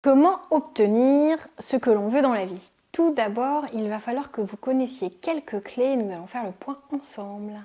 Comment obtenir ce que l'on veut dans la vie? Tout d'abord, il va falloir que vous connaissiez quelques clés et nous allons faire le point ensemble.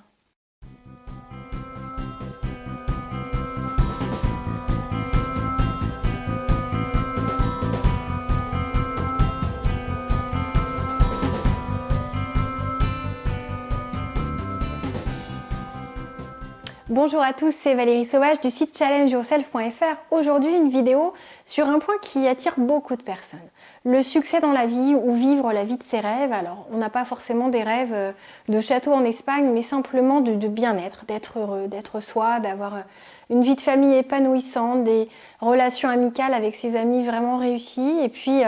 Bonjour à tous, c'est Valérie Sauvage du site challengeyourself.fr. Aujourd'hui, une vidéo sur un point qui attire beaucoup de personnes. Le succès dans la vie ou vivre la vie de ses rêves. Alors, on n'a pas forcément des rêves de château en Espagne, mais simplement de bien-être, d'être heureux, d'être soi, d'avoir une vie de famille épanouissante, des relations amicales avec ses amis vraiment réussies. Et puis,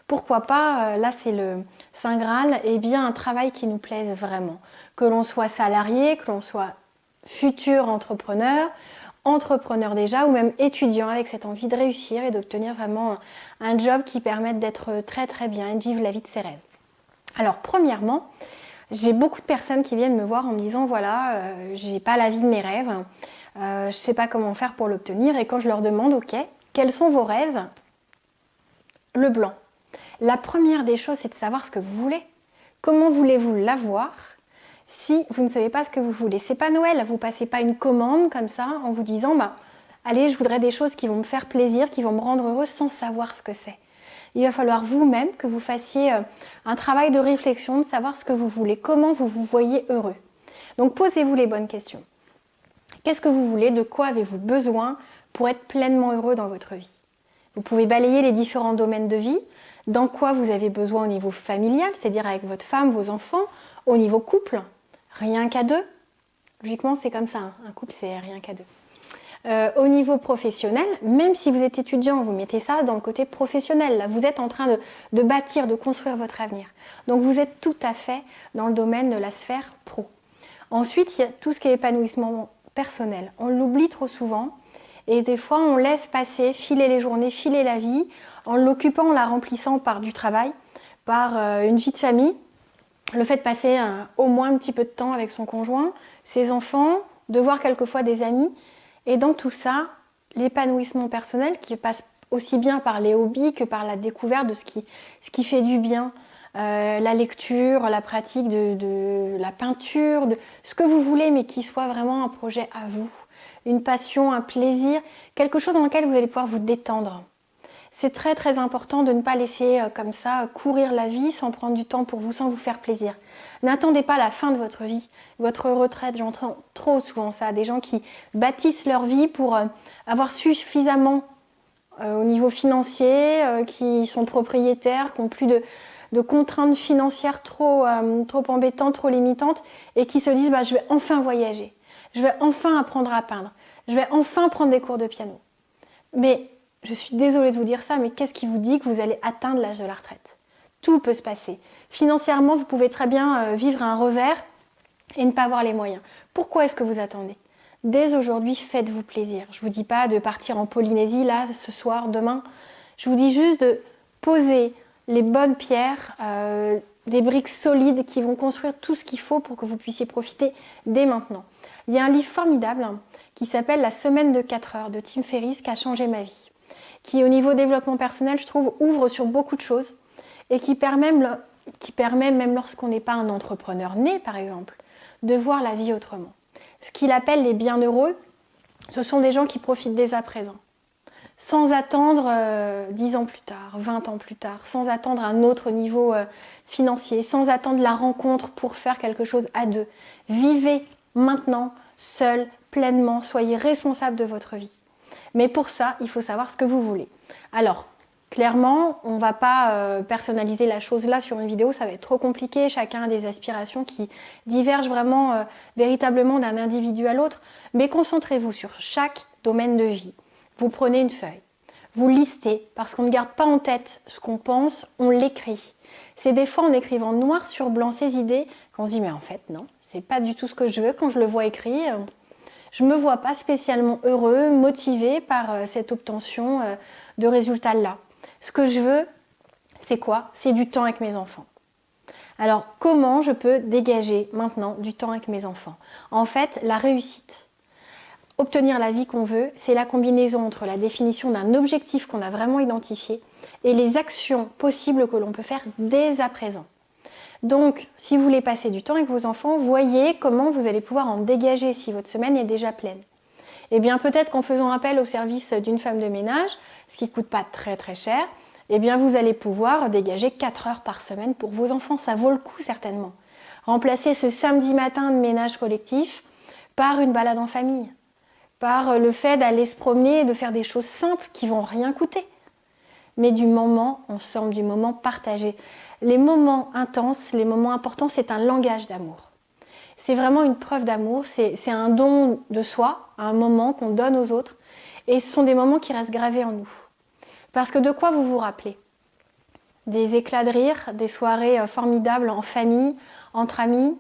pourquoi pas, là c'est le Saint Graal, et bien un travail qui nous plaise vraiment. Que l'on soit salarié, que l'on soit futur entrepreneur, entrepreneur déjà ou même étudiant avec cette envie de réussir et d'obtenir vraiment un job qui permette d'être très très bien et de vivre la vie de ses rêves. Alors premièrement, j'ai beaucoup de personnes qui viennent me voir en me disant voilà, j'ai pas la vie de mes rêves, je sais pas comment faire pour l'obtenir, et quand je leur demande ok, quels sont vos rêves? Le blanc. La première des choses, c'est de savoir ce que vous voulez. Comment voulez-vous l'avoir si vous ne savez pas ce que vous voulez? C'est pas Noël, vous passez pas une commande comme ça en vous disant allez, je voudrais des choses qui vont me faire plaisir, qui vont me rendre heureuse sans savoir ce que c'est. Il va falloir vous-même que vous fassiez un travail de réflexion, de savoir ce que vous voulez, comment vous vous voyez heureux. Donc posez-vous les bonnes questions. Qu'est-ce que vous voulez? De quoi avez-vous besoin pour être pleinement heureux dans votre vie? Vous pouvez balayer les différents domaines de vie. Dans quoi vous avez besoin au niveau familial, c'est-à-dire avec votre femme, vos enfants, au niveau couple, rien qu'à deux. Logiquement, c'est comme ça, hein. Un couple, c'est rien qu'à deux. Au niveau professionnel, même si vous êtes étudiant, vous mettez ça dans le côté professionnel. Là, vous êtes en train de bâtir, de construire votre avenir. Donc, vous êtes tout à fait dans le domaine de la sphère pro. Ensuite, il y a tout ce qui est épanouissement personnel. On l'oublie trop souvent. Et des fois, on laisse passer, filer les journées, filer la vie, en l'occupant, en la remplissant par du travail, par une vie de famille, le fait de passer au moins un petit peu de temps avec son conjoint, ses enfants, de voir quelquefois des amis. Et dans tout ça, l'épanouissement personnel qui passe aussi bien par les hobbies que par la découverte de ce qui fait du bien. La lecture, la pratique de la peinture, de ce que vous voulez, mais qui soit vraiment un projet à vous. Une passion, un plaisir, quelque chose dans lequel vous allez pouvoir vous détendre. C'est très très important de ne pas laisser comme ça courir la vie sans prendre du temps pour vous, sans vous faire plaisir. N'attendez pas la fin de votre vie, votre retraite. J'entends trop souvent ça, des gens qui bâtissent leur vie pour avoir suffisamment au niveau financier, qui sont propriétaires, qui n'ont plus de contraintes financières trop embêtantes, trop limitantes, et qui se disent je vais enfin voyager, je vais enfin apprendre à peindre, je vais enfin prendre des cours de piano. Mais je suis désolée de vous dire ça, mais qu'est-ce qui vous dit que vous allez atteindre l'âge de la retraite? Tout peut se passer. Financièrement, vous pouvez très bien vivre un revers et ne pas avoir les moyens. Pourquoi est-ce que vous attendez? Dès aujourd'hui, faites-vous plaisir. Je ne vous dis pas de partir en Polynésie, là, ce soir, demain. Je vous dis juste de poser les bonnes pierres, des briques solides qui vont construire tout ce qu'il faut pour que vous puissiez profiter dès maintenant. Il y a un livre formidable qui s'appelle La semaine de 4 heures de Tim Ferriss qui a changé ma vie, qui au niveau développement personnel, je trouve, ouvre sur beaucoup de choses et qui permet même lorsqu'on n'est pas un entrepreneur né, par exemple, de voir la vie autrement. Ce qu'il appelle les bienheureux, ce sont des gens qui profitent dès à présent, sans attendre 10 ans plus tard, 20 ans plus tard, sans attendre un autre niveau financier, sans attendre la rencontre pour faire quelque chose à deux. Vivez maintenant, seul, pleinement, soyez responsable de votre vie. Mais pour ça, il faut savoir ce que vous voulez. Alors, clairement, on ne va pas personnaliser la chose là sur une vidéo, ça va être trop compliqué. Chacun a des aspirations qui divergent vraiment véritablement d'un individu à l'autre. Mais concentrez-vous sur chaque domaine de vie. Vous prenez une feuille, vous listez, parce qu'on ne garde pas en tête ce qu'on pense, on l'écrit. C'est des fois en écrivant noir sur blanc ces idées qu'on se dit mais en fait non, c'est pas du tout ce que je veux. Quand je le vois écrit, je ne me vois pas spécialement heureux, motivé par cette obtention de résultats là. Ce que je veux, c'est quoi? C'est du temps avec mes enfants. Alors comment je peux dégager maintenant du temps avec mes enfants? En fait, la réussite, obtenir la vie qu'on veut, c'est la combinaison entre la définition d'un objectif qu'on a vraiment identifié et les actions possibles que l'on peut faire dès à présent. Donc, si vous voulez passer du temps avec vos enfants, voyez comment vous allez pouvoir en dégager si votre semaine est déjà pleine. Eh bien, peut-être qu'en faisant appel au service d'une femme de ménage, ce qui ne coûte pas très très cher, eh bien, vous allez pouvoir dégager 4 heures par semaine pour vos enfants. Ça vaut le coup certainement. Remplacez ce samedi matin de ménage collectif par une balade en famille, par le fait d'aller se promener et de faire des choses simples qui vont rien coûter. Mais du moment ensemble, du moment partagé. Les moments intenses, les moments importants, c'est un langage d'amour. C'est vraiment une preuve d'amour, c'est un don de soi, un moment qu'on donne aux autres. Et ce sont des moments qui restent gravés en nous. Parce que de quoi vous vous rappelez? Des éclats de rire, des soirées formidables en famille, entre amis,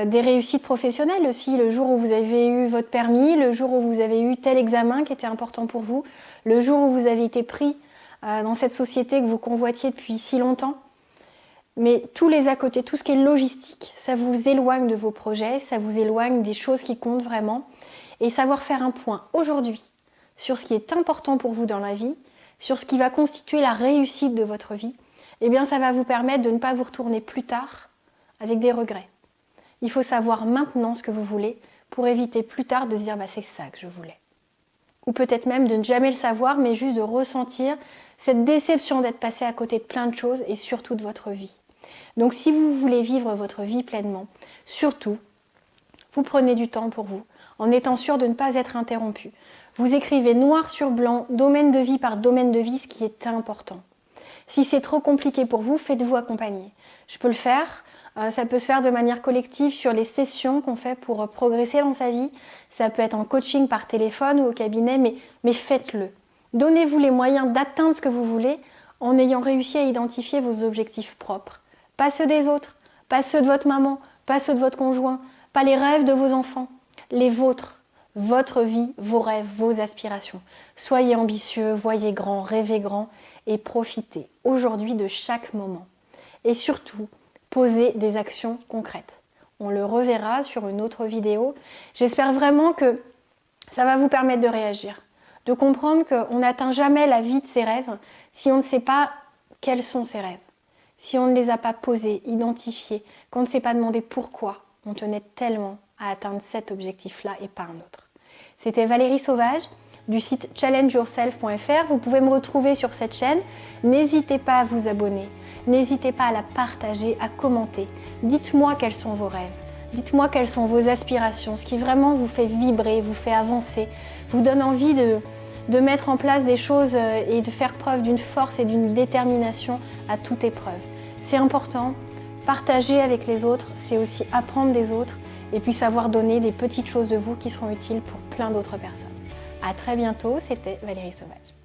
des réussites professionnelles aussi, le jour où vous avez eu votre permis, le jour où vous avez eu tel examen qui était important pour vous, le jour où vous avez été pris dans cette société que vous convoitiez depuis si longtemps. Mais tous les à côté, tout ce qui est logistique, ça vous éloigne de vos projets, ça vous éloigne des choses qui comptent vraiment. Et savoir faire un point aujourd'hui sur ce qui est important pour vous dans la vie, sur ce qui va constituer la réussite de votre vie, eh bien ça va vous permettre de ne pas vous retourner plus tard avec des regrets. Il faut savoir maintenant ce que vous voulez pour éviter plus tard de se dire c'est ça que je voulais. Ou peut-être même de ne jamais le savoir, mais juste de ressentir cette déception d'être passé à côté de plein de choses et surtout de votre vie. Donc si vous voulez vivre votre vie pleinement, surtout, vous prenez du temps pour vous, en étant sûr de ne pas être interrompu. Vous écrivez noir sur blanc, domaine de vie par domaine de vie, ce qui est important. Si c'est trop compliqué pour vous, faites-vous accompagner. Je peux le faire, ça peut se faire de manière collective sur les sessions qu'on fait pour progresser dans sa vie. Ça peut être en coaching par téléphone ou au cabinet, mais faites-le. Donnez-vous les moyens d'atteindre ce que vous voulez en ayant réussi à identifier vos objectifs propres. Pas ceux des autres, pas ceux de votre maman, pas ceux de votre conjoint, pas les rêves de vos enfants, les vôtres, votre vie, vos rêves, vos aspirations. Soyez ambitieux, voyez grand, rêvez grand et profitez aujourd'hui de chaque moment. Et surtout, posez des actions concrètes. On le reverra sur une autre vidéo. J'espère vraiment que ça va vous permettre de réagir, de comprendre qu'on n'atteint jamais la vie de ses rêves si on ne sait pas quels sont ses rêves, si on ne les a pas posés, identifiés, qu'on ne s'est pas demandé pourquoi on tenait tellement à atteindre cet objectif-là et pas un autre. C'était Valérie Sauvage du site challengeyourself.fr. Vous pouvez me retrouver sur cette chaîne. N'hésitez pas à vous abonner, n'hésitez pas à la partager, à commenter. Dites-moi quels sont vos rêves, dites-moi quelles sont vos aspirations, ce qui vraiment vous fait vibrer, vous fait avancer, vous donne envie de mettre en place des choses et de faire preuve d'une force et d'une détermination à toute épreuve. C'est important, partager avec les autres, c'est aussi apprendre des autres et puis savoir donner des petites choses de vous qui seront utiles pour plein d'autres personnes. À très bientôt, c'était Valérie Sauvage.